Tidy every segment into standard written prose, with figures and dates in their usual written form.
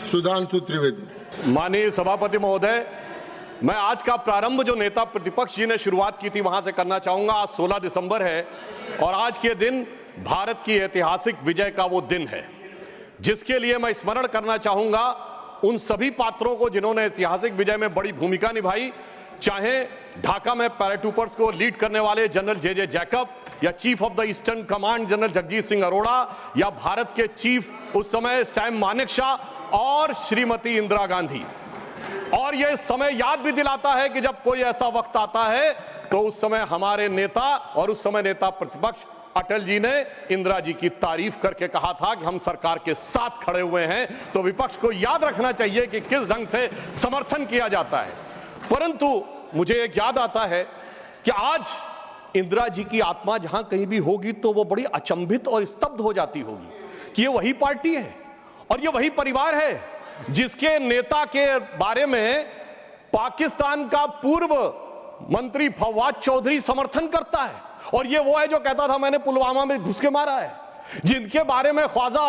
सुधांशु त्रिवेदी। माननीय सभापति महोदय, मैं आज का प्रारंभ जो नेता प्रतिपक्ष जी ने शुरुआत की थी वहां से करना चाहूंगा। आज 16 दिसंबर है और आज के दिन भारत की ऐतिहासिक विजय का वो दिन है जिसके लिए मैं स्मरण करना चाहूंगा उन सभी पात्रों को जिन्होंने ऐतिहासिक विजय में बड़ी भूमिका निभाई, चाहे ढाका में पैराट्रूपर्स को लीड करने वाले जनरल जे जैकब या chief of the eastern command general Jagjit Singh Arora या भारत के चीफ उस समय सैम मानेकशॉ और श्रीमती इंदिरा गांधी। और यह समय याद भी दिलाता है कि जब कोई ऐसा वक्त आता है तो उस समय हमारे नेता और उस समय नेता प्रतिपक्ष अटल जी ने इंदिरा जी की तारीफ करके कहा था कि हम सरकार के साथ खड़े हुए हैं। तो विपक्ष को याद रखना चाहिए कि किस ढंग से समर्थन किया जाता है। परंतु मुझे एक याद आता है कि आज इंदिरा जी की आत्मा जहां कहीं भी होगी तो वो बड़ी अचंभित और स्तब्ध हो जाती होगी कि ये वही पार्टी है और ये वही परिवार है जिसके नेता के बारे में पाकिस्तान का पूर्व मंत्री फवाद चौधरी समर्थन करता है। और ये वो है जो कहता था मैंने पुलवामा में घुस के मारा है, जिनके बारे में ख्वाजा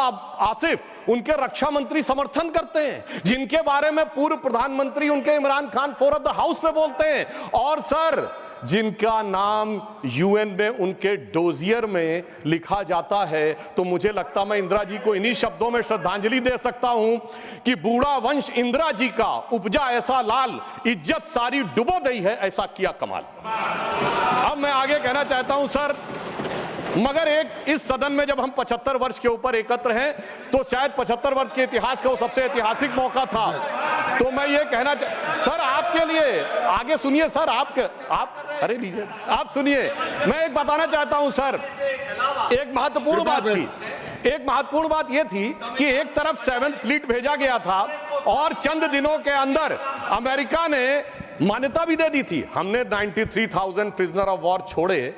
आसिफ उनके रक्षा मंत्री समर्थन करते हैं, जिनके बारे में पूर्व प्रधानमंत्री उनके Imran Khan floor of the house पे बोलते हैं, और सर जिनका नाम यूएन में उनके डोजियर में लिखा जाता है। तो मुझे लगता मैं इंदिरा जी को इन्हीं शब्दों में श्रद्धांजलि दे सकता हूं कि बूढ़ा वंश इंदिरा जी का उपजा ऐसा लाल, इज्जत सारी डुबो गई है ऐसा किया कमाल। अब मैं आगे कहना चाहता हूं सर, मगर एक इस सदन में जब हम 75 वर्ष के ऊपर एकत्र हैं तो शायद 75 वर्ष के इतिहास का वो सबसे ऐतिहासिक मौका था। तो मैं ये कहना सर आपके लिए आगे सुनिए सर, आप अरे लीजिए आप सुनिए, मैं एक बताना चाहता हूं सर, एक महत्वपूर्ण बात ये थी कि एक तरफ 7th फ्लीट भेजा गया था और चंद दिनों के अंदर अमेरिका ने मान्यता भी दे दी थी। हमने 93,000 प्रिजनर ऑफ वॉर छोड़े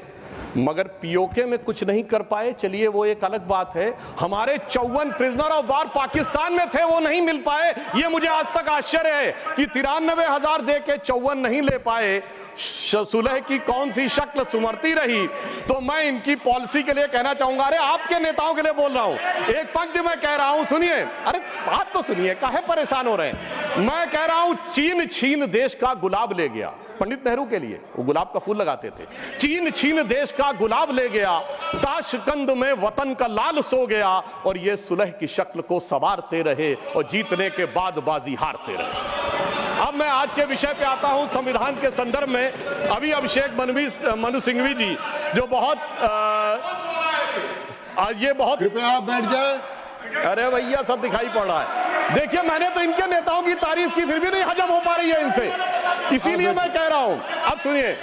मगर पीओके में कुछ नहीं कर पाए। चलिए वो एक अलग बात है। हमारे 54 प्रिजनर ऑफ वॉर पाकिस्तान में थे, वो नहीं मिल पाए। ये मुझे आज तक आश्चर्य है कि 93,000 दे के 54 नहीं ले पाए। सुलह की कौन सी शक्ल सुमरती रही। तो मैं इनकी पॉलिसी के लिए कहना चाहूंगा, अरे आपके नेताओं के लिए बोल रहा हूं, एक पंक्ति मैं कह रहा हूं, सुनिए, अरे बात तो सुनिए, काहे परेशान हो रहे हैं। मैं कह रहा हूं चीन छीन देश का गुलाब ले गया। पंडित नेहरू के लिए वो गुलाब का फूल लगाते थे। चीन छीन देश का गुलाब ले गया, ताशकंद में वतन का लाल सो गया, और ये सुलह की शक्ल को संवारते रहे और जीतने के बाद बाजी हारते रहे। अब मैं आज के विषय पे आता हूं संविधान के संदर्भ में। अभी अभिषेक मनु सिंघवी जी जो बहुत कृपया आप बैठ जाए। अरे भैया सब दिखाई पड़ रहा है। देखिए मैंने तो इनके नेताओं की तारीफ की फिर भी नहीं हजम हो पा रही है इनसे, इसीलिए मैं कह रहा हूं। अब सुनिए,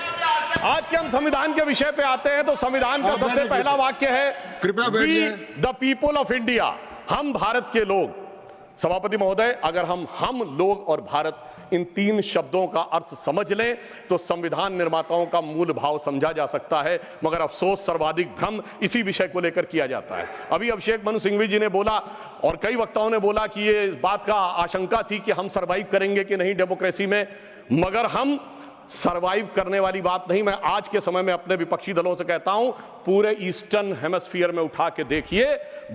आज के हम संविधान के विषय पे आते हैं तो संविधान का सबसे पहला वाक्य है we the people of India, हम भारत के लोग। सभापति महोदय, अगर हम लोग और भारत इन 3 शब्दों का अर्थ समझ लें तो संविधान निर्माताओं का मूल भाव समझा जा सकता है। मगर अफसोस सर्वाधिक भ्रम इसी विषय को लेकर किया जाता है। अभी अभिषेक मनु सिंघवी जी ने बोला और कई वक्ताओं ने बोला कि ये बात का आशंका थी कि हम सरवाइव करेंगे कि नहीं डेमोक्रेसी में, मगर हम सरवाइव करने वाली बात नहीं। मैं आज के समय में अपने विपक्षी दलों से कहता हूं, पूरे ईस्टर्न हेमिस्फीयर में उठा के देखिए,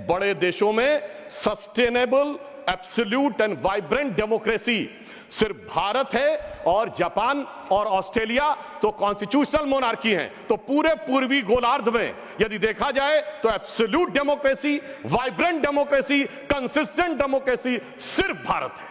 बड़े देशों में sustainable absolute and vibrant democracy सिर्फ भारत है, और जापान और ऑस्ट्रेलिया तो कॉन्स्टिट्यूशनल मोनार्की हैं। तो पूरे पूर्वी गोलार्ध में यदि देखा जाए तो absolute democracy, vibrant democracy, consistent democracy सिर्फ भारत है।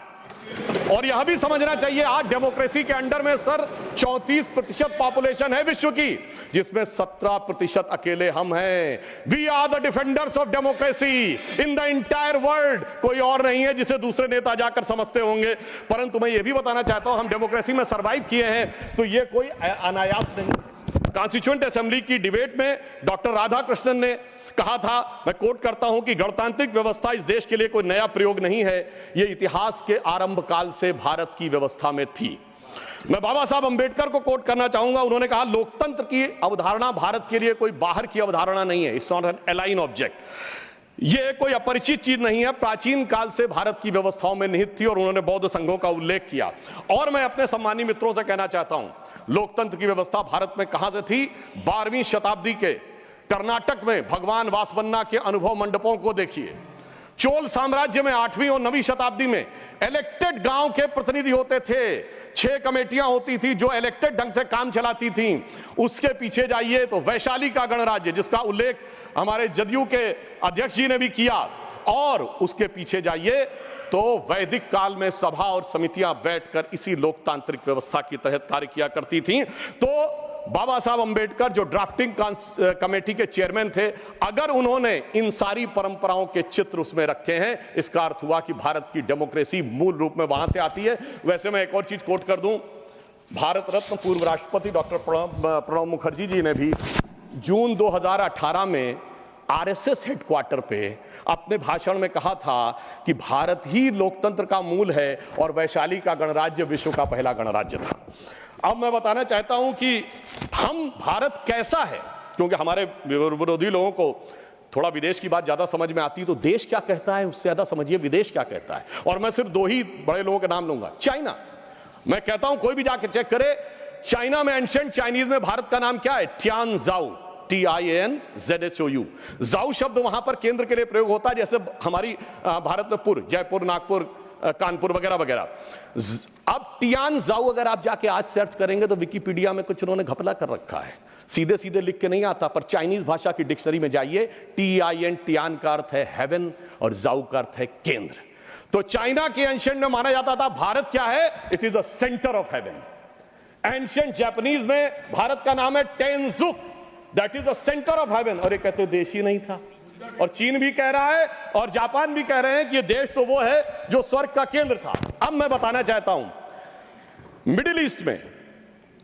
और यह भी समझना चाहिए आज डेमोक्रेसी के अंडर में सर 34% पॉपुलेशन है विश्व की, जिसमें 17% अकेले हम हैं। We are the defenders of democracy in the entire world. कोई और नहीं है जिसे दूसरे नेता जाकर समझते होंगे। परंतु मैं यह भी बताना चाहता हूं, हम डेमोक्रेसी में सरवाइव किए हैं तो यह कोई अनायास नहीं। कॉन्स्टिट्यूएंट असेंबली की डिबेट में डॉक्टर राधाकृष्णन ने कहा था, मैं कोट करता हूं, कि गणतांत्रिक व्यवस्था इस देश के लिए कोई नया प्रयोग नहीं है, यह इतिहास के आरंभ काल से भारत की व्यवस्था में थी। मैं बाबा साहब अंबेडकर को कोट करना चाहूंगा। उन्होंने कहा, लोकतंत्र की अवधारणा भारत के लिए कोई बाहर की अवधारणा नहीं है, it's not an align object. यह कोई अपरिचित चीज नहीं है, प्राचीन काल से भारत की व्यवस्थाओं में निहित थी। और उन्होंने बौद्ध संघों का उल्लेख किया। और मैं अपने सम्मानी मित्रों से कहना चाहता हूं, लोकतंत्र की व्यवस्था भारत में कहां से थी। 12वीं शताब्दी के कर्नाटक में भगवान वासवन्ना के अनुभव मंडपों को देखिए। चोल साम्राज्य में 8वीं और 9वीं शताब्दी में इलेक्टेड गांव के प्रतिनिधि होते थे, 6 कमेटियां होती थी जो इलेक्टेड ढंग से काम चलाती थी। उसके पीछे जाइए तो वैशाली का गणराज्य, जिसका उल्लेख हमारे जदयू के अध्यक्ष जी ने भी किया, और उसके पीछे जाइए तो वैदिक काल में सभा और समितियां बैठकर इसी लोकतांत्रिक व्यवस्था के तहत कार्य किया करती थी। तो बाबा साहब अंबेडकर जो ड्राफ्टिंग कमेटी के चेयरमैन थे, अगर उन्होंने इन सारी परंपराओं के चित्र उसमें रखे हैं, इसका अर्थ हुआ कि भारत की डेमोक्रेसी मूल रूप में वहां से आती है। वैसे मैं एक और चीज कोट कर दूं, भारत रत्न पूर्व राष्ट्रपति डॉक्टर प्रणब मुखर्जी जी ने भी जून 2018 में आरएसएस हेडक्वार्टर पे अपने भाषण में कहा था कि भारत ही लोकतंत्र का मूल है और वैशाली का गणराज्य विश्व का पहला गणराज्य था। अब मैं बताना चाहता हूं कि हम भारत कैसा है, क्योंकि हमारे विरोधी लोगों को थोड़ा विदेश की बात ज्यादा समझ में आती है, तो देश क्या कहता है उससे ज्यादा समझिए विदेश क्या कहता है। और मैं सिर्फ 2 ही बड़े लोगों के नाम लूंगा। चाइना, मैं कहता हूं कोई भी जाके चेक करे, चाइना में एंशिएंट चाइनीज में भारत का नाम क्या है? ट्यान जाओ, TIANZHOU। जाओ शब्द वहां पर केंद्र के लिए प्रयोग होता है, जैसे हमारी भारत में पुर, जयपुर, नागपुर, कानपुर वगैरह वगैरह। अब टियान जाओ अगर आप जाके आज सर्च करेंगे तो विकिपीडिया में कुछ उन्होंने घपला कर रखा है, सीधे सीधे लिख के नहीं आता, पर चाइनीज भाषा की डिक्शनरी में जाइए, TIN टियान का अर्थ है हेवन और जाओ का अर्थ है केंद्र। तो चाइना के एंशिएंट में माना जाता था भारत क्या है? It is the centre of heaven. Ancient Japanese में भारत का नाम है Tenjiku, that is the centre of heaven. और ये कहते देश ही नहीं था, और चीन भी कह रहा है और जापान भी कह रहे हैं कि ये देश तो वो है जो स्वर्ग का केंद्र था। अब मैं बताना चाहता हूं, मिडिल ईस्ट में,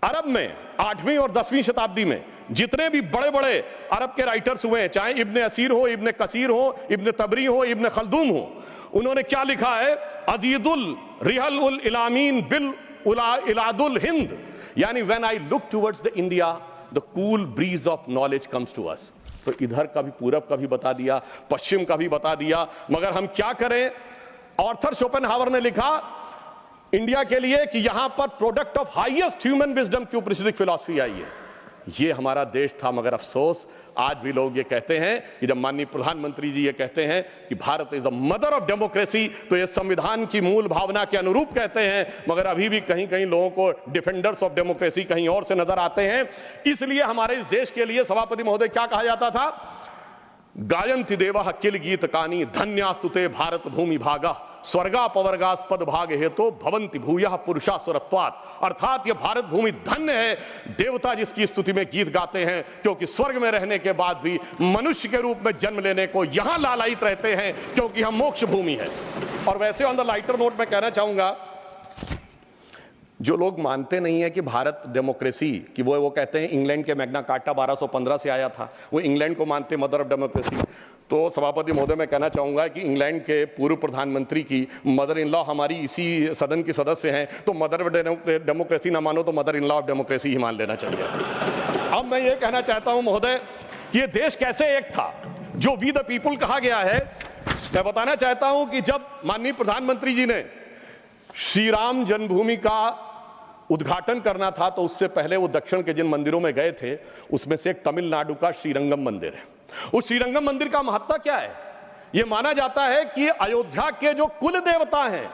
अरब में 8वीं और 10वीं शताब्दी में जितने भी बड़े बड़े अरब के राइटर्स हुए, चाहे इब्ने असीर हो, इब्ने कसीर हो, इब्ने तबरी हो, इब्ने खल्दूम हो, उन्होंने क्या लिखा है? अजीदुल रिहल उल इलामीन बिल इलादुल हिंद, यानी when I look towards the India the cool breeze of knowledge comes to us. तो इधर का भी, पूरब का भी बता दिया, पश्चिम का भी बता दिया, मगर हम क्या करें? ऑर्थर शोपेनहावर ने लिखा इंडिया के लिए कि यहां पर product of highest human wisdom की ऊपनिषदिक फिलॉसफी आई है। ये हमारा देश था, मगर अफसोस आज भी लोग ये कहते हैं कि जब माननीय प्रधानमंत्री जी ये कहते हैं कि Bharat is a mother of democracy, तो ये संविधान की मूल भावना के अनुरूप कहते हैं, मगर अभी भी कहीं कहीं लोगों को डिफेंडर्स ऑफ डेमोक्रेसी कहीं और से नजर आते हैं। इसलिए हमारे इस देश के लिए सभापति महोदय क्या कहा जाता था? गायन्ति देवः किल गीत कानी धन्यास्तुते भारत भूमि भागा स्वर्गापवर्गास्पद भाग हेतु भवंति भूयः पुरुषा स्वरत्वात्। अर्थात ये भारत भूमि धन्य है, देवता जिसकी स्तुति में गीत गाते हैं, क्योंकि स्वर्ग में रहने के बाद भी मनुष्य के रूप में जन्म लेने को यहां लालायित रहते हैं, क्योंकि हम मोक्ष भूमि है। और वैसे ऑन द लाइटर नोट मैं कहना चाहूंगा, जो लोग मानते नहीं है कि भारत डेमोक्रेसी कि वो कहते हैं इंग्लैंड के मैग्ना कार्टा 1215 से आया था, वो इंग्लैंड को मानते मदर ऑफ डेमोक्रेसी। तो सभापति महोदय मैं कहना चाहूंगा कि इंग्लैंड के पूर्व प्रधानमंत्री की मदर इन लॉ हमारी इसी सदन की सदस्य हैं, तो मदर ऑफ डेमोक्रेसी ना मानो तो mother in law of democracy ही मान लेना चाहिए। अब मैं ये कहना चाहता हूं महोदय, ये देश कैसे एक था जो वी द पीपुल कहा गया है। मैं बताना चाहता हूं कि जब माननीय प्रधानमंत्री जी ने श्री राम जन्मभूमि का उद्घाटन करना था, तो उससे पहले वो दक्षिण के जिन मंदिरों में गए थे उसमें से एक तमिलनाडु का श्रीरंगम मंदिर है। उस श्रीरंगम मंदिर का महत्व क्या है? यह माना जाता है कि अयोध्या के जो कुल देवता हैं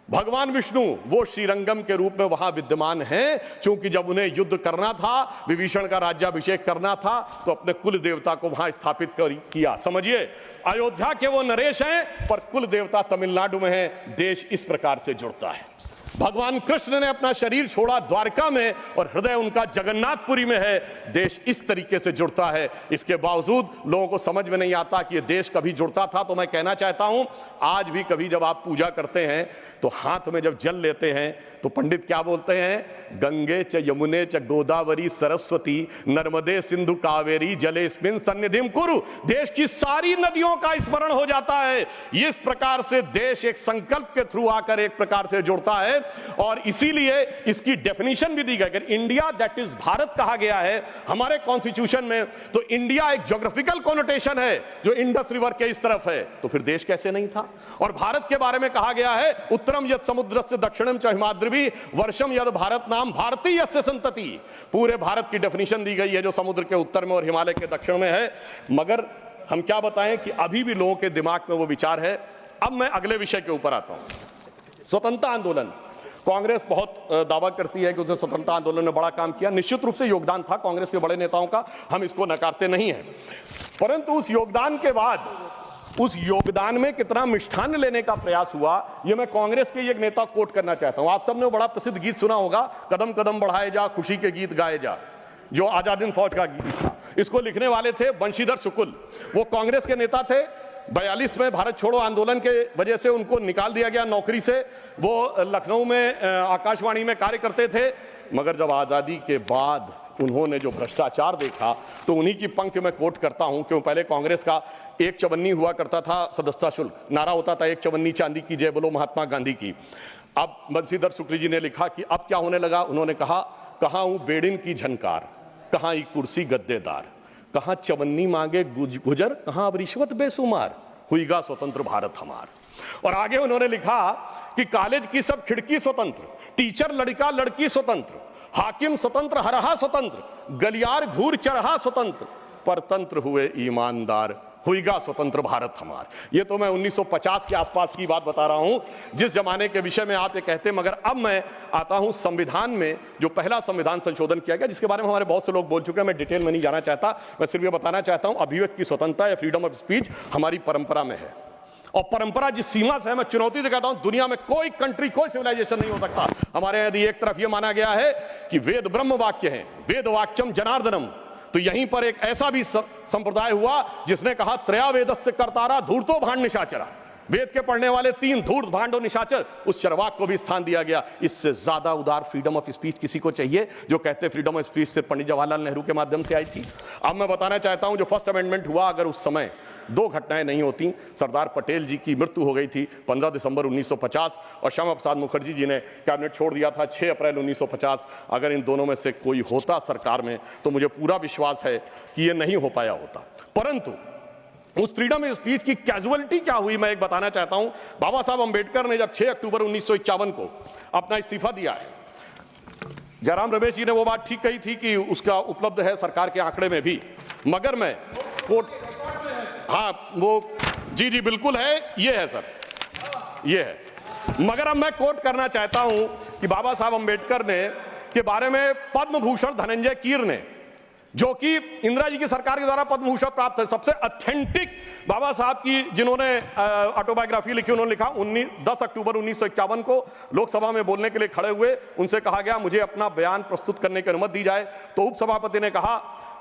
भगवान विष्णु, वो श्रीरंगम के रूप में वहां विद्यमान हैं, क्योंकि जब उन्हें युद्ध करना था, विभीषण का राज्याभिषेक करना था, तो अपने कुल देवता को वहां स्थापित किया। समझिए, अयोध्या के वो नरेश हैं पर कुल देवता तमिलनाडु में है। देश इस प्रकार से जुड़ता है। भगवान कृष्ण ने अपना शरीर छोड़ा द्वारका में और हृदय उनका जगन्नाथपुरी में है। देश इस तरीके से जुड़ता है। इसके बावजूद लोगों को समझ में नहीं आता कि यह देश कभी जुड़ता था। तो मैं कहना चाहता हूं, आज भी कभी जब आप पूजा करते हैं तो हाथ में जब जल लेते हैं तो पंडित क्या बोलते हैं? गंगे च यमुने च गोदावरी सरस्वती नर्मदे सिंधु कावेरी जलेस्मिन् सन्निधिं कुरु। देश की सारी नदियों का स्मरण हो जाता है। इस प्रकार से देश एक संकल्प के थ्रू आकर एक प्रकार से जुड़ता है और इसीलिए इसकी डेफिनेशन भी दी गई। अगर इंडिया दैट इज भारत कहा गया है हमारे कॉन्स्टिट्यूशन में, तो इंडिया एक ज्योग्राफिकल कॉनोटेशन है जो इंडस रिवर के इस तरफ है, तो फिर देश कैसे नहीं था? और भारत के बारे में कहा गया है उत्तरम यद समुद्रस्य दक्षिणम च हिमाद्रिभिः वर्षम यद भारत नाम भारतीयस्य संतति। पूरे भारत की डेफिनेशन दी गई है जो समुद्र के उत्तर में और हिमालय के दक्षिण में है। मगर हम क्या बताएं कि अभी भी लोगों के दिमाग में वो विचार है। अब मैं अगले विषय के ऊपर आता हूं। स्वतंत्रता आंदोलन, कांग्रेस बहुत दावा करती है कि उसने स्वतंत्रता आंदोलन में बड़ा काम किया। निश्चित रूप से योगदान था कांग्रेस के बड़े नेताओं का, हम इसको नकारते नहीं हैं, परंतु उस योगदान के बाद उस योगदान में कितना मिष्ठान लेने का प्रयास हुआ, यह मैं कांग्रेस के एक नेता कोट करना चाहता हूं। आप सबने वो बड़ा प्रसिद्ध गीत सुना होगा, कदम कदम बढ़ाए जा खुशी के गीत गाए जा, जो आजाद फौज का गीत था। इसको लिखने वाले थे बंशीधर शुक्ल, वो कांग्रेस के नेता थे। 42 में भारत छोड़ो आंदोलन के वजह से उनको निकाल दिया गया नौकरी से। वो लखनऊ में आकाशवाणी में कार्य करते थे, मगर जब आजादी के बाद उन्होंने जो भ्रष्टाचार देखा तो उन्हीं की पंक्ति में कोट करता हूं। क्यों, पहले कांग्रेस का एक चवन्नी हुआ करता था सदस्यता शुल्क, नारा होता था एक चवन्नी चांदी की जय बोलो महात्मा गांधी की। अब बंशीधर शुक्ल जी ने लिखा कि अब क्या होने लगा। उन्होंने कहा, कहां हूं बेड़िन की झनकार, कहां एक कुर्सी गद्देदार, कहां चवन्नी मांगे गुजर, कहां अब रिश्वत बेसुमार, हुईगा स्वतंत्र भारत हमार। और आगे उन्होंने लिखा कि कॉलेज की सब खिड़की स्वतंत्र, टीचर लड़का लड़की स्वतंत्र, हाकिम स्वतंत्र हरहा स्वतंत्र, गलियार घूर चरहा स्वतंत्र, परतंत्र हुए ईमानदार, हुईगा स्वतंत्र भारत हमार। ये तो मैं 1950 के आसपास की बात बता रहा हूं, जिस जमाने के विषय में आप ये कहते। मगर अब मैं आता हूं संविधान में, जो पहला संविधान संशोधन किया गया, जिसके बारे में हमारे बहुत से लोग बोल चुके हैं, मैं डिटेल में नहीं जाना चाहता। मैं सिर्फ ये बताना चाहता हूं, अभिव्यक्ति की स्वतंत्रता या फ्रीडम ऑफ स्पीच हमारी परंपरा में है, और परंपरा जिस सीमा से है, मैं चुनौती से कहता हूं, दुनिया में कोई कंट्री, कोई सिविलाइजेशन नहीं हो सकता। हमारे यदि एक तरफ यह माना गया है कि वेद ब्रह्म वाक्य है, वेद वाक्यम जनार्दनम, तो यहीं पर एक ऐसा भी संप्रदाय हुआ जिसने कहा त्रया वेदस्य कर्तारा धूर्तो भांड निशाचरा, वेद के पढ़ने वाले 3 धूर्त भांड और निशाचर, उस चरवाक को भी स्थान दिया गया। इससे ज्यादा उदार फ्रीडम ऑफ स्पीच किसी को चाहिए? जो कहते फ्रीडम ऑफ स्पीच सिर्फ पंडित जवाहरलाल नेहरू के माध्यम से आई थी। अब मैं बताना चाहता हूं, जो फर्स्ट अमेंडमेंट हुआ, अगर उस समय 2 घटनाएं नहीं होती, सरदार पटेल जी की मृत्यु हो गई थी 15 दिसंबर 1950, और श्यामा प्रसाद मुखर्जी जी ने कैबिनेट छोड़ दिया था 6 अप्रैल 1950। अगर इन दोनों में से कोई होता सरकार में, तो मुझे पूरा विश्वास है कि यह नहीं हो पाया होता। परंतु उस फ्रीडम ऑफ स्पीच की कैजुअलिटी क्या हुई, मैं एक बताना चाहता हूं। बाबा साहब अंबेडकर ने जब 6 अक्टूबर 1951 को अपना इस्तीफा दिया है, जयराम रमेश जी ने वो बात ठीक कही थी कि उसका उपलब्ध है सरकार के आंकड़े में भी, मगर मैं कोट, हाँ वो जी बिल्कुल है, ये है सर, ये है। मगर अब मैं कोट करना चाहता हूं कि बाबा साहब अंबेडकर ने के बारे में पद्म भूषण धनंजय कीर ने, जो कि इंदिरा जी की सरकार के द्वारा पद्म भूषण प्राप्त है, सबसे ऑथेंटिक बाबा साहब की जिन्होंने ऑटोबायोग्राफी लिखी, उन्होंने लिखा 10 अक्टूबर 1951 को लोकसभा में बोलने के लिए खड़े हुए। उनसे कहा गया मुझे अपना बयान प्रस्तुत करने की अनुमति दी जाए, तो उपसभापति ने कहा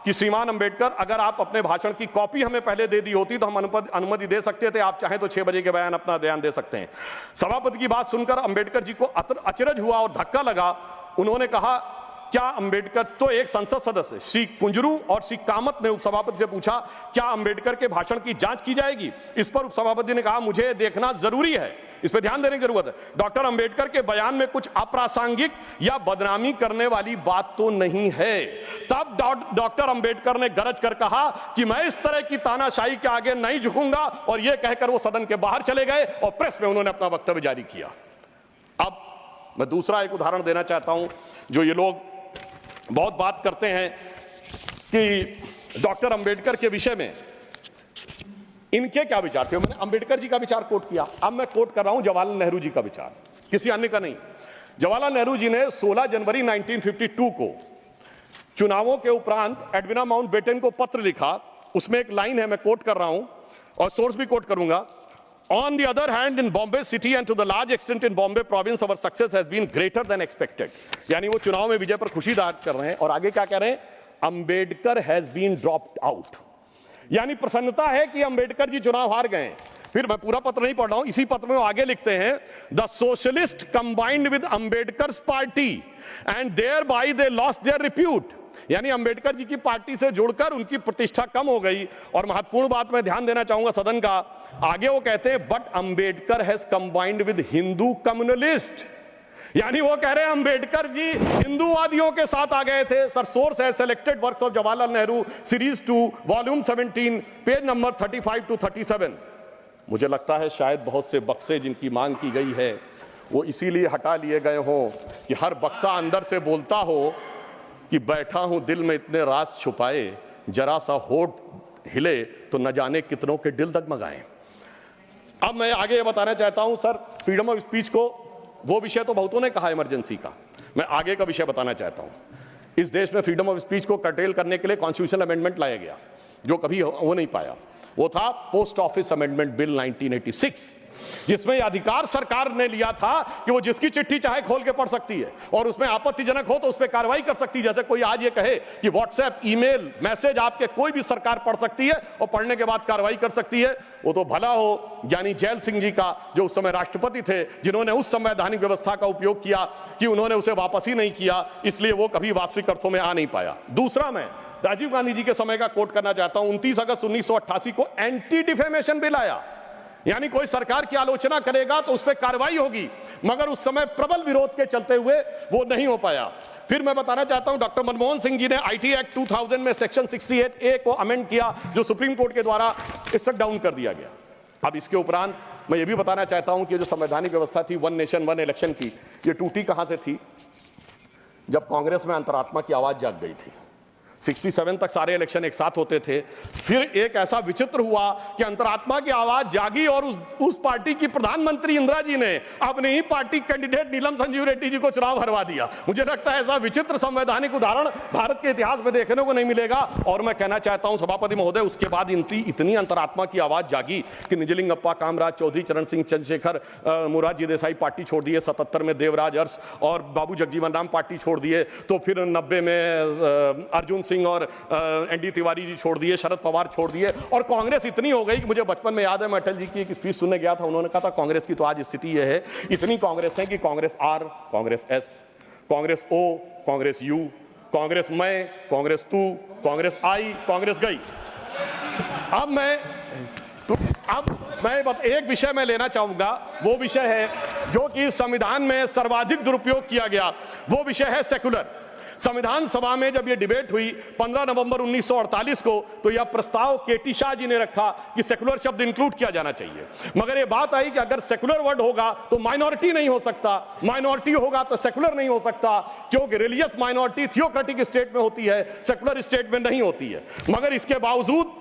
कि श्रीमान अंबेडकर, अगर आप अपने भाषण की कॉपी हमें पहले दे दी होती तो हम अनुमति दे सकते थे, आप चाहें तो 6 बजे के बयान अपना बयान दे सकते हैं। सभापति की बात सुनकर अंबेडकर जी को अचरज हुआ और धक्का लगा। उन्होंने कहा, क्या अंबेडकर, तो एक संसद सदस्य श्री कुंजरू और श्री कामत ने उपसभापति से पूछा, क्या अंबेडकर के भाषण की जांच की जाएगी? इस पर उपसभापति ने कहा, मुझे देखना जरूरी है, इस पर ध्यान देने की जरूरत है। डॉक्टर अंबेडकर के बयान में कुछ अप्रासंगिक या बदनामी करने वाली बात तो नहीं है। तब डॉक्टर अंबेडकर ने गरज कर कहा कि मैं इस तरह की तानाशाही के आगे नहीं झुकूंगा, और यह कहकर वो सदन के बाहर चले गए और प्रेस में उन्होंने अपना वक्तव्य जारी किया। अब मैं दूसरा एक उदाहरण देना चाहता हूं, जो ये लोग बहुत बात करते हैं कि डॉक्टर अंबेडकर के विषय में इनके क्या विचार थे। मैंने अंबेडकर जी का विचार कोट किया, अब मैं कोट कर रहा हूं जवाहरलाल नेहरू जी का विचार, किसी अन्य का नहीं। जवाहरलाल नेहरू जी ने 16 जनवरी 1952 को चुनावों के उपरांत एडविना माउंटबेटन को पत्र लिखा। उसमें एक लाइन है, मैं कोट कर रहा हूं और सोर्स भी कोट करूंगा। On the other hand, in Bombay city and to the large extent in Bombay province, our success has been greater than expected. यानी वो चुनाव में विजय पर खुशी जाहिर कर रहे हैं, और आगे क्या कह रहे हैं, Ambedkar has been dropped out, यानी प्रसन्नता है कि अंबेडकर जी चुनाव हार गए। फिर मैं पूरा पत्र नहीं पढ़ रहा हूं, इसी पत्र में वो आगे लिखते हैं, the socialist combined with Ambedkar party and thereby they lost their repute, यानी अंबेडकर जी की पार्टी से जुड़कर उनकी प्रतिष्ठा कम हो गई। और महत्वपूर्ण बात मैं ध्यान देना चाहूंगा सदन का, आगे वो कहते हैं, but Ambedkar has combined with Hindu communalist, यानी वो कह रहे हैं अंबेडकर जी हिंदूवादियों के साथ आ गए थे। सर सोर्स है selected works of Jawaharlal Nehru series 2 volume 17 page number 35 to 37। मुझे लगता है शायद बहुत से बक्से जिनकी मांग की गई है वो इसीलिए हटा लिए गए हों कि हर बक्सा अंदर से बोलता हो कि बैठा हूं दिल में इतने राज छुपाए, जरा सा होठ हिले तो न जाने कितनों के दिल डगमगाए। अब मैं आगे ये बताना चाहता हूं सर, फ्रीडम ऑफ स्पीच को, वो विषय तो बहुतों ने कहा इमरजेंसी का, मैं आगे का विषय बताना चाहता हूं। इस देश में फ्रीडम ऑफ स्पीच को कर्टेल करने के लिए कॉन्स्टिट्यूशनल अमेंडमेंट लाया गया, जो कभी हो नहीं पाया। वो था पोस्ट ऑफिस अमेंडमेंट बिल 1986, जिसमें यह अधिकार सरकार ने लिया था कि वो जिसकी चिट्ठी चाहे खोल के पढ़ सकती है और उसमें आपत्तिजनक हो तो उस पर कार्रवाई कर सकती है। जैसे कोई आज ये कहे कि व्हाट्सएप, ईमेल, मैसेज आपके कोई भी सरकार पढ़ सकती है और पढ़ने के बाद कार्रवाई कर सकती है, वो तो भला हो ज्ञानी जैल सिंह जी का, जो उस समय राष्ट्रपति थे, जिन्होंने उस संवैधानिक व्यवस्था का उपयोग किया कि उन्होंने उसे वापस ही नहीं किया, इसलिए वो कभी वास्तविक अर्थों में आ नहीं पाया। दूसरा, मैं राजीव गांधी जी के समय का कोट करना चाहता हूं। 29 अगस्त 1988 को एंटी डिफेमेशन बिल आया, यानी कोई सरकार की आलोचना करेगा तो उस पर कार्रवाई होगी, मगर उस समय प्रबल विरोध के चलते हुए वो नहीं हो पाया। फिर मैं बताना चाहता हूं, डॉक्टर मनमोहन सिंह जी ने आईटी एक्ट 2000 में सेक्शन 68A को अमेंड किया, जो सुप्रीम कोर्ट के द्वारा स्ट्रक डाउन कर दिया गया। अब इसके उपरांत मैं ये भी बताना चाहता हूं कि जो संवैधानिक व्यवस्था थी वन नेशन वन इलेक्शन की, ये टूटी कहां से थी? जब कांग्रेस में अंतरात्मा की आवाज जाग गई थी। 67 तक सारे इलेक्शन एक साथ होते थे, फिर एक ऐसा विचित्र हुआ कि अंतरात्मा की आवाज जागी और उस पार्टी की प्रधानमंत्री इंदिरा जी ने अपने ही पार्टी कैंडिडेट नीलम संजीव रेड्डी जी को चुनाव हरवा दिया। मुझे लगता है ऐसा विचित्र संवैधानिक उदाहरण भारत के इतिहास में देखने को नहीं मिलेगा। और मैं कहना चाहता हूं सभापति महोदय, उसके बाद इतनी अंतरात्मा की आवाज जागी कि निजलिंगप्पा, कामराज चौधरी, चरण सिंह चंद्रशेखर, मोरारजी देसाई पार्टी छोड़ दिए, 77 में देवराज अरस और बाबू जगजीवन राम पार्टी छोड़ दिए, तो फिर 90 में अर्जुन सिंह और एनडी तिवारी जी छोड़ दिए, शरद पवार छोड़ दिए, और कांग्रेस इतनी हो गई कि मुझे बचपन में याद है, मैं अटल जी की एक स्पीच सुनने गया था, उन्होंने कहा था कांग्रेस की तो आज स्थिति यह है, इतनी कांग्रेस है कि Congress R, Congress S, Congress O, Congress U, Congress मैं, कांग्रेस तू, कांग्रेस आई, कांग्रेस गई। अब मैं एक विषय में लेना चाहूंगा, वो विषय है जो कि संविधान में सर्वाधिक दुरुपयोग किया गया, वो विषय है सेकुलर। संविधान सभा में जब यह डिबेट हुई 15 नवंबर 1948 को, तो यह प्रस्ताव केटी शाह जी ने रखा कि सेकुलर शब्द इंक्लूड किया जाना चाहिए। मगर यह बात आई कि अगर सेकुलर वर्ड होगा तो माइनॉरिटी नहीं हो सकता, माइनॉरिटी होगा तो सेकुलर नहीं हो सकता, क्योंकि रिलीजियस माइनॉरिटी थियोक्रेटिक स्टेट में होती है, सेकुलर स्टेट में नहीं होती है। मगर इसके बावजूद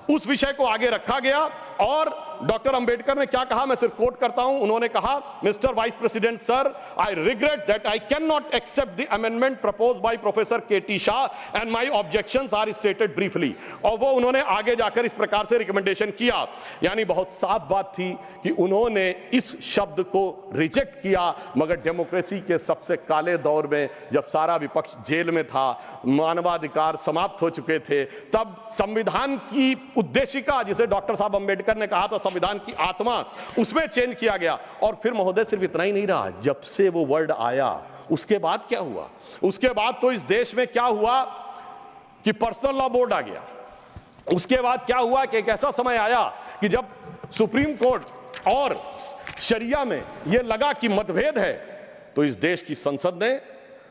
उस विषय को आगे रखा गया और डॉक्टर अंबेडकर ने क्या कहा, मैं सिर्फ कोट करता हूं। उन्होंने कहा, mister vice president sir, I regret that I can not accept the amendment proposed by professor K T Shah and my objections are stated briefly. और वो उन्होंने आगे जाकर इस प्रकार से रिकमेंडेशन किया, यानी बहुत साफ बात थी कि उन्होंने इस शब्द को रिजेक्ट किया। मगर डेमोक्रेसी के सबसे काले दौर में, जब सारा विपक्ष जेल में था, मानवाधिकार समाप्त हो चुके थे, तब संविधान की उद्देशिका, जिसे डॉक्टर साहब अंबेडकर ने कहा था संविधान की आत्मा, उसमें चेंज किया गया। और फिर महोदय सिर्फ इतना ही नहीं रहा, जब से वो वर्ड आया उसके बाद क्या हुआ? उसके बाद तो इस देश में क्या हुआ कि पर्सनल लॉ बोर्ड आ गया। उसके बाद क्या हुआ कि एक ऐसा समय आया कि जब सुप्रीम कोर्ट और शरिया में यह लगा कि मतभेद है, तो इस देश की संसद ने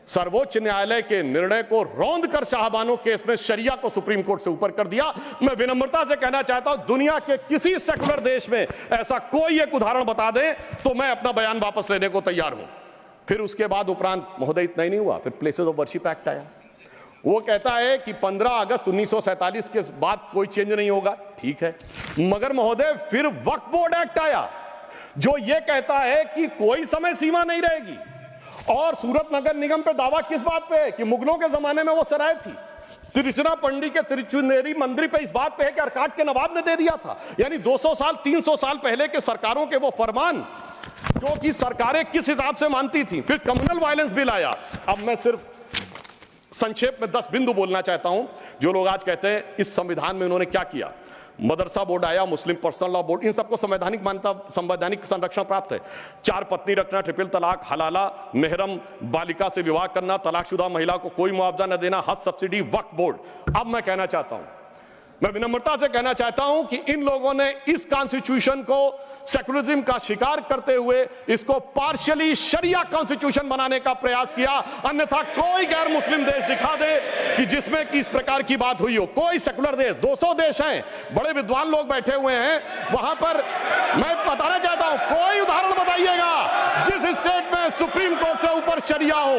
सर्वोच्च न्यायालय के निर्णय को रौंद कर शाहबानो केस में शरिया को सुप्रीम कोर्ट से ऊपर कर दिया। मैं विनम्रता से कहना चाहता हूं, दुनिया के किसी सेकुलर देश में ऐसा कोई एक उदाहरण बता दे तो मैं अपना बयान वापस लेने को तैयार हूं। फिर उसके बाद उपरांत महोदय इतना ही नहीं हुआ, फिर प्लेसेस ऑफ वर्शिप एक्ट आया। वो कहता है कि 15 अगस्त 1947 के बाद कोई चेंज नहीं होगा, ठीक है। मगर महोदय फिर वक्फ बोर्ड एक्ट आया, जो ये कहता है कि कोई समय सीमा नहीं रहेगी। और सूरत नगर निगम पे दावा किस बात पे है कि मुगलों के जमाने में वो सराय थी। तिरुचिरापल्ली के तिरुचुनेरी मंदिर पे इस बात पे है कि अरकाट के नवाब ने दे दिया था। यानी 200 साल 300 साल पहले के सरकारों के वो फरमान, जो कि सरकारें किस हिसाब से मानती थी। फिर कम्युनल वायलेंस बिल आया। अब मैं सिर्फ संक्षेप में 10 बिंदु बोलना चाहता हूं। जो लोग आज कहते हैं इस संविधान में उन्होंने क्या किया, मदरसा बोर्ड आया, मुस्लिम पर्सनल लॉ बोर्ड, इन सबको संवैधानिक मान्यता, संवैधानिक संरक्षण प्राप्त है। 4 पत्नी रखना, ट्रिपल तलाक, हलाला, मेहरम बालिका से विवाह करना, तलाकशुदा महिला को कोई मुआवजा न देना, हज सब्सिडी, वक्फ बोर्ड। अब मैं कहना चाहता हूं, मैं विनम्रता से कहना चाहता हूं कि इन लोगों ने इस कॉन्स्टिट्यूशन को सेकुलरिज्म का शिकार करते हुए इसको पार्शियली शरिया कॉन्स्टिट्यूशन बनाने का प्रयास किया। अन्यथा कोई गैर मुस्लिम देश दिखा दे कि जिसमें कि इस प्रकार की बात हुई हो, कोई सेकुलर देश, 200 देश हैं, बड़े विद्वान लोग बैठे हुए हैं वहां पर, मैं बताना चाहता हूं, कोई उदाहरण बताइएगा जिस किस स्टेट में सुप्रीम कोर्ट से ऊपर शरिया हो?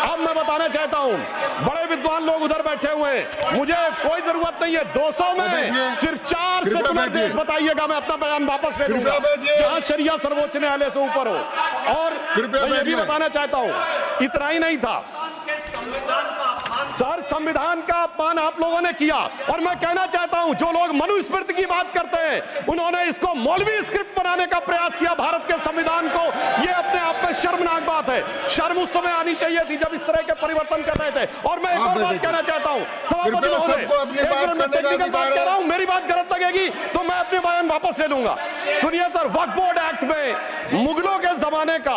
अब मैं बताना चाहता हूं, बड़े विद्वान लोग उधर बैठे हुए हैं, मुझे कोई जरूरत नहीं है 200 में सिर्फ 4 सेकुलर देश बताइएगा, मैं अपना बयान वापस ले लूंगा, जहां शरिया सर्वोच्च न्यायालय से ऊपर हो। और मैं ये भी बताना चाहता हूं, इतना ही नहीं था सर, संविधान का अपमान आप लोगों ने किया। और मैं कहना चाहता हूं, जो लोग मनुस्मृति की बात करते हैं, उन्होंने इसको मौलवी स्क्रिप्ट बनाने का प्रयास किया भारत के संविधान को। यह अपने आप में शर्मनाक बात है। शर्म उस समय आनी चाहिए थी जब इस तरह के परिवर्तन कर रहे थे। और मैं एक और बात कहना चाहता हूं, सभापति महोदय, टेक्निकल बात कह रहा हूं, मेरी बात गलत लगेगी तो मैं अपने बयान वापस ले लूंगा। सुनिए सर, वक्फ बोर्ड एक्ट में मुगलों के जमाने का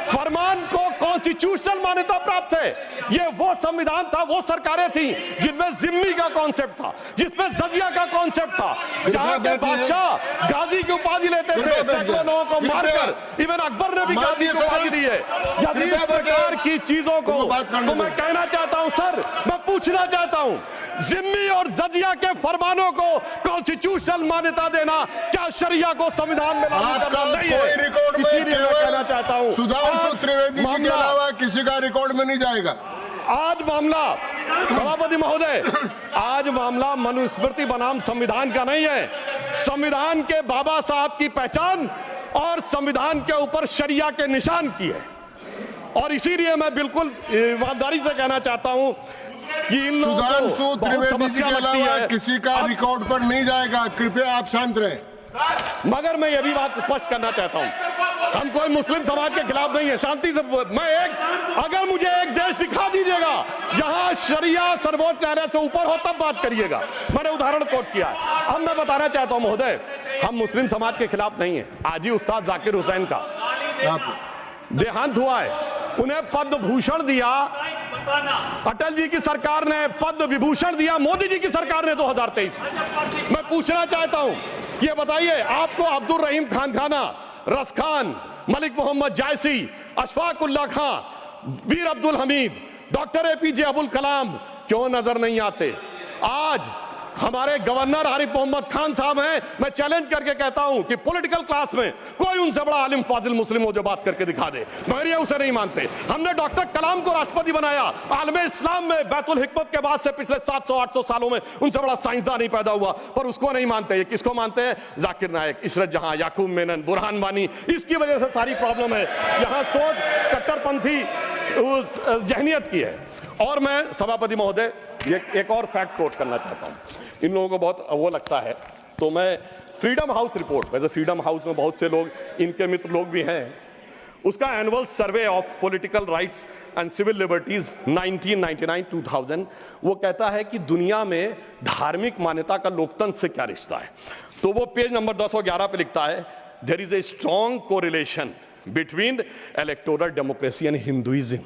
फरमान को कॉन्स्टिट्यूशनल मान्यता प्राप्त है। यह वो संविधान था, वो सरकारें थी जिनमें जिम्मी का कॉन्सेप्ट था, जिसमें जजिया का कॉन्सेप्ट था, जहां के बादशाह गाजी की उपाधि लेते थे, सैकड़ों लोगों को मारकर। इवन अकबर ने भी गाजी की उपाधि दी है। यदि इस प्रकार की चीजों को तो मैं कहना चाहता हूं सर, मैं पूछना चाहता हूं, जिम्मी और जजिया के फरमानों को कॉन्स्टिट्यूशनल मान्यता देना क्या शरिया को संविधान में लागू करना नहीं है? इसीलिए मैं कहना चाहता हूं, सुधांशु त्रिवेदी जी के अलावा किसी का रिकॉर्ड में नहीं जाएगा। आज मामला, सभापति महोदय, आज मामला मनुस्मृति बनाम संविधान का नहीं है। संविधान के बाबा साहब की पहचान और संविधान के ऊपर शरिया के निशान की है। और इसीलिए मैं बिल्कुल ईमानदारी से कहना चाहता हूं कि इन लोगों को सुधांशु त्रिवेदी जी के अलावा किसी का रिकॉर्ड पर नहीं जाएगा। कृपया आप शांत रहें। मगर मैं यह भी बात स्पष्ट करना चाहता हूं, हम कोई मुस्लिम समाज के खिलाफ नहीं है, शांति से। अगर मुझे एक देश दिखा दीजिएगा जहां शरिया सर्वोच्च न्यायालय से ऊपर हो, तब बात करिएगा। मैंने उदाहरण कोट किया। अब मैं बताना चाहता हूं महोदय, हम मुस्लिम समाज के खिलाफ नहीं है। आज ही उस्ताद जाकिर हुसैन का देहांत हुआ है, उन्हें पद्म भूषण दिया, अटल जी की सरकार ने पद्म विभूषण दिया, मोदी जी की सरकार ने 2023 में। मैं पूछना चाहता हूं, ये बताइए, आपको अब्दुल रहीम खान खाना, रस खान, मलिक मोहम्मद जायसी, अशफाक उल्लाह खां, वीर अब्दुल हमीद, डॉक्टर APJ अबुल कलाम क्यों नजर नहीं आते? आज हमारे गवर्नर आरिफ मोहम्मद खान साहब हैं। मैं चैलेंज करके कहता हूं कि पॉलिटिकल क्लास में कोई उनसे बड़ा आलिम फाजिल मुस्लिम हो जो बात करके दिखा दे, मगर ये उसे नहीं मानते। हमने डॉक्टर कलाम को राष्ट्रपति बनाया। आलमे इस्लाम में बैतुल हिकमत के बाद से पिछले 700-800 सालों में उनसे बड़ा साइंसदान नहीं पैदा हुआ, पर उसको नहीं मानते। ये किसको मानते हैं? जाकिर नायक, इशरत जहां, याकूब मेनन, बुरहान वानी। इसकी वजह से सारी प्रॉब्लम है। यहाँ सोच कट्टरपंथी जहनियत की है। और मैं सभापति महोदय ये एक और फैक्ट कोट करना चाहता हूं, इन लोगों को बहुत वो लगता है, तो मैं फ्रीडम हाउस रिपोर्ट, वैसे फ्रीडम हाउस में बहुत से लोग इनके मित्र लोग भी हैं, उसका annual survey of political rights and civil liberties 1999-2000, वो कहता है कि दुनिया में धार्मिक मान्यता का लोकतंत्र से क्या रिश्ता है। तो वो पेज नंबर 211 पे लिखता है, there is a strong correlation between electoral democracy and Hinduism.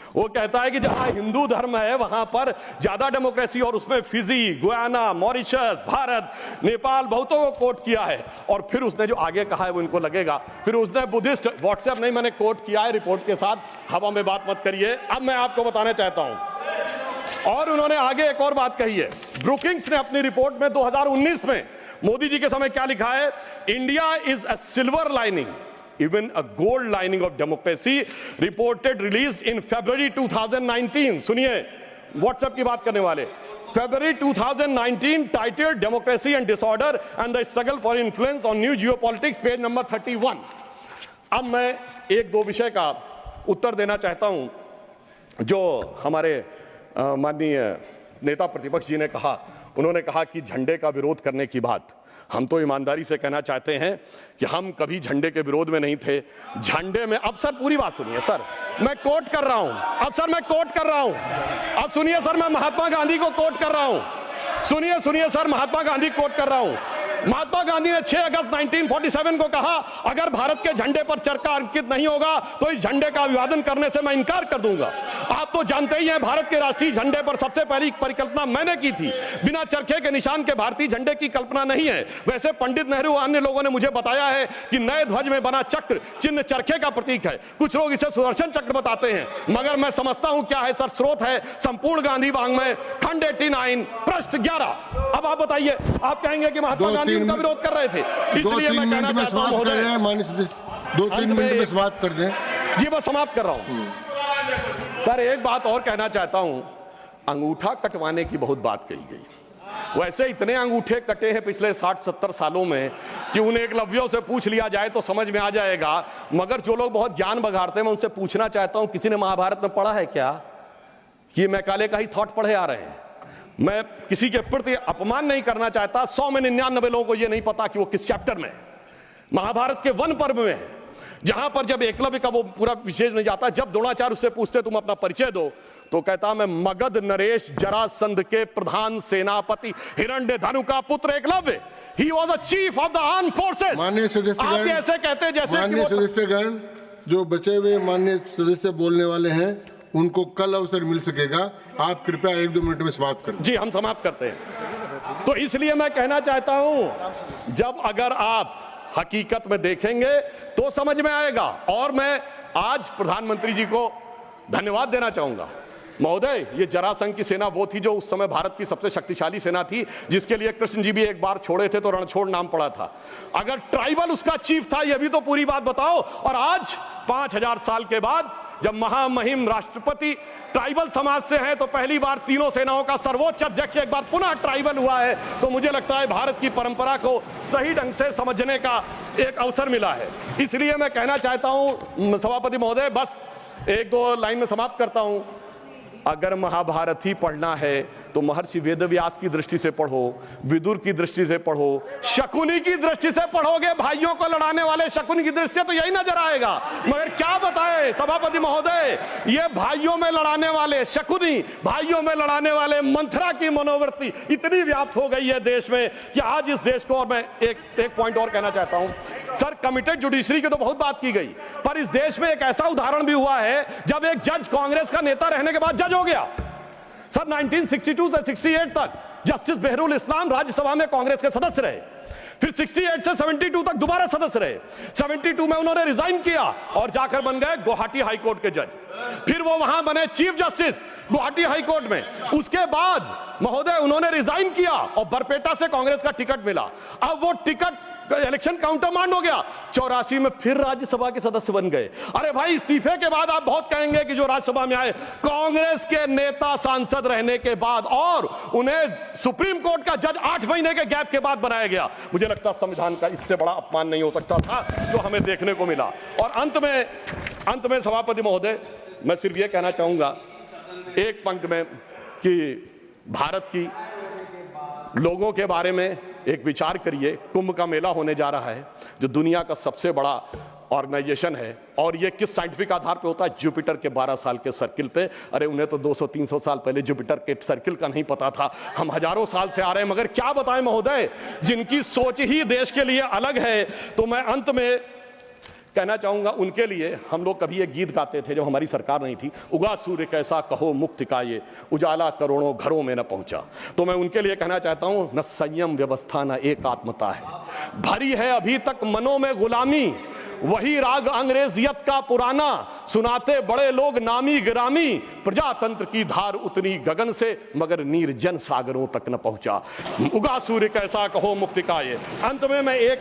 वो कहता है कि जहां हिंदू धर्म है वहां पर ज्यादा डेमोक्रेसी, और उसमें Fiji, Guyana, Mauritius, Bharat, Nepal बहुतों को कोट किया है। और फिर उसने जो आगे कहा है वो इनको लगेगा, फिर उसने बुद्धिस्ट, व्हाट्सएप नहीं, मैंने कोट किया है रिपोर्ट के साथ, हवा में बात मत करिए। अब मैं आपको बताना चाहता हूं, और उन्होंने आगे एक और बात कही है। ब्रुकिंग्स ने अपनी रिपोर्ट में 2019 में मोदी जी के समय क्या लिखा है? India is a silver lining, even a gold lining of democracy, reported released in February 2019. सुनिए, व्हाट्सएप की बात करने वाले, February 2019, titled Democracy and Disorder and the Struggle for Influence on New Geopolitics, page number 31। अब मैं एक दो विषय का उत्तर देना चाहता हूं जो हमारे माननीय नेता प्रतिपक्ष जी ने कहा। उन्होंने कहा कि झंडे का विरोध करने की बात, हम तो ईमानदारी से कहना चाहते हैं कि हम कभी झंडे के विरोध में नहीं थे। झंडे में, अब सर पूरी बात सुनिए सर, मैं कोट कर रहा हूं, अब सर मैं कोट कर रहा हूं, अब सुनिए सर, मैं महात्मा गांधी को कोट कर रहा हूं, सुनिए सर, महात्मा गांधी कोट कर रहा हूं। महात्मा गांधी ने 6 अगस्त 1947 को कहा, अगर भारत के झंडे पर चरखा अंकित नहीं होगा तो इस झंडे का अभिवादन करने से मैं इनकार कर दूंगा। आप तो जानते ही हैं, भारत के राष्ट्रीय झंडे पर सबसे पहली परिकल्पना मैंने की थी। बिना चरखे के निशान के भारतीय झंडे की कल्पना नहीं है। वैसे पंडित नेहरू और अन्य लोगों ने मुझे बताया है कि नए ध्वज में बना चक्र चिन्ह चरखे का प्रतीक है। कुछ लोग इसे सुदर्शन चक्र बताते हैं, मगर मैं समझता हूं क्या है सर, स्रोत है संपूर्ण गांधी वाङ्मय, खंड 89, पृष्ठ 11। अब आप बताइए, आप कहेंगे कि महात्मा गांधी उनका विरोध कर रहे थे, इसलिए मैं कहना चाहता हूं महोदय, 2-3 मिनट में समाप्त कर दें। जी मैं समाप्त कर रहा हूं। सर एक बात और कहना चाहता हूं, अंगूठा कटवाने की बहुत बात कही गई। वैसे इतने अंगूठे कटे हैं पिछले 60-70 सालों में कि उन्हें एकलव्यों से पूछ लिया जाए तो समझ में आ जाएगा। मगर जो लोग बहुत ज्ञान बघाड़ते हैं मैं उनसे पूछना चाहता हूं, किसी ने महाभारत में पढ़ा है क्या कि मैकाले का ही थॉट पढ़े आ रहे हैं? मैं किसी के प्रति अपमान नहीं करना चाहता, 100 में 99 लोगों को यह नहीं पता कि वो किस चैप्टर में है। महाभारत के वन पर्व में है, जहां पर जब एकलव्य का वो पूरा विशेष नहीं जाता, जब द्रोणाचार्य उससे पूछते तुम अपना परिचय दो तो कहता मैं मगध नरेश जरासंध के प्रधान सेनापति हिरण्यधनु का पुत्र Eklavya. He was the chief of the armed forces. माननीय सदस्यगण, ऐसे कहते जैसे माननीय सदस्यगण, जो बचे हुए माननीय सदस्य बोलने वाले हैं उनको कल अवसर मिल सकेगा। आप कृपया 1-2 मिनट में समाप्त करें। जी हम समाप्त करते हैं। तो इसलिए मैं कहना चाहता हूं, जब अगर आप हकीकत में देखेंगे तो समझ में आएगा। और मैं आज प्रधानमंत्री जी को धन्यवाद देना चाहूंगा। महोदय, ये जरासंध की सेना वो थी जो उस समय भारत की सबसे शक्तिशाली सेना थी, जिसके लिए कृष्ण जी भी एक बार छोड़े थे तो रणछोड़ नाम पड़ा था। अगर ट्राइबल उसका चीफ था, यह भी तो पूरी बात बताओ। और आज 5000 साल के बाद जब महामहिम राष्ट्रपति ट्राइबल समाज से हैं, तो पहली बार तीनों सेनाओं का सर्वोच्च अध्यक्ष एक बार पुनः ट्राइबल हुआ है। तो मुझे लगता है भारत की परंपरा को सही ढंग से समझने का एक अवसर मिला है। इसलिए मैं कहना चाहता हूं सभापति महोदय, बस 1-2 लाइन में समाप्त करता हूं। अगर महाभारत ही पढ़ना है तो महर्षि वेदव्यास की दृष्टि से पढ़ो, विदुर की दृष्टि से पढ़ो, शकुनी की दृष्टि से पढ़ोगे, भाइयों को लड़ाने वाले शकुनी की दृष्टि से तो यही नजर आएगा। मगर क्या बताएं सभापति महोदय, ये भाइयों में लड़ाने वाले शकुनी, भाइयों में लड़ाने वाले मंथरा की मनोवृत्ति इतनी व्याप्त हो गई है देश में कि आज इस देश को, और मैं एक पॉइंट और कहना चाहता हूं सर, कमिटेड जुडिशरी की तो बहुत बात की गई, पर इस देश में एक ऐसा उदाहरण भी हुआ है जब एक जज कांग्रेस का नेता रहने के बाद जज हो गया। सर 1962 से 68 तक जस्टिस बेहरुल इस्लाम राज्यसभा में कांग्रेस के सदस्य रहे। फिर 68 से 72 तक दोबारा सदस्य रहे। 72 में उन्होंने रिजाइन किया और जाकर बन गए गुवाहाटी हाईकोर्ट के जज। फिर वो वहां बने चीफ जस्टिस गुवाहाटी हाईकोर्ट में। उसके बाद महोदय उन्होंने रिजाइन किया और बरपेटा से कांग्रेस का टिकट मिला। अब वो टिकट इलेक्शन काउंटरमांड हो गया, 84 में फिर राज्यसभा के सदस्य बन गए। अरे भाई, इस्तीफे के बाद आप बहुत कहेंगे कि जो राज्यसभा में आए कांग्रेस के नेता सांसद रहने के बाद, और उन्हें सुप्रीम कोर्ट का जज 8 महीने के गैप के बाद बनाया गया। मुझे लगता संविधान का इससे बड़ा अपमान नहीं हो सकता था जो हमें देखने को मिला। और अंत में सभापति महोदय, मैं सिर्फ यह कहना चाहूंगा एक पंक्ति में कि भारत की लोगों के बारे में एक विचार करिए। कुंभ का मेला होने जा रहा है, जो दुनिया का सबसे बड़ा ऑर्गेनाइजेशन है, और ये किस साइंटिफिक आधार पे होता है? जुपिटर के 12 साल के सर्किल पे। अरे उन्हें तो 200-300 साल पहले जुपिटर के सर्किल का नहीं पता था, हम हजारों साल से आ रहे हैं। मगर क्या बताएं महोदय, जिनकी सोच ही देश के लिए अलग है। तो मैं अंत में कहना चाहूंगा, उनके लिए हम लोग कभी एक गीत गाते थे जब हमारी सरकार नहीं थी, उगा सूर्य कैसा कहो मुक्ति का ये, उजाला करोड़ों घरों में न पहुंचा। तो मैं उनके लिए कहना चाहता हूं, न संयम व्यवस्था न एकात्मता है, भरी है अभी तक मनों में गुलामी, वही राग अंग्रेजियत का पुराना, सुनाते बड़े लोग नामी गिरामी, प्रजातंत्र की धार उतनी गगन से मगर निर्जन सागरों तक न पहुंचा, उगा सूर्य कैसा कहो मुक्ति का ये। अंत में मैं एक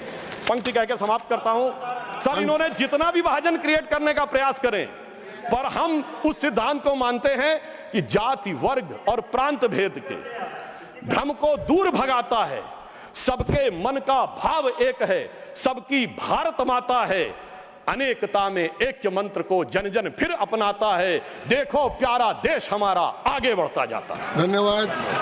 पंक्ति कहकर समाप्त करता हूं। सर, इन्होंने जितना भी विभाजन क्रिएट करने का प्रयास करें, पर हम उस सिद्धांत को मानते हैं कि जाति, वर्ग और प्रांत भेद के भ्रम को दूर भगाता है। सबके मन का भाव एक है, सबकी भारत माता है, अनेकता में ऐक्य मंत्र को जन जन फिर अपनाता है। देखो प्यारा देश हमारा आगे बढ़ता जाता है। धन्यवाद।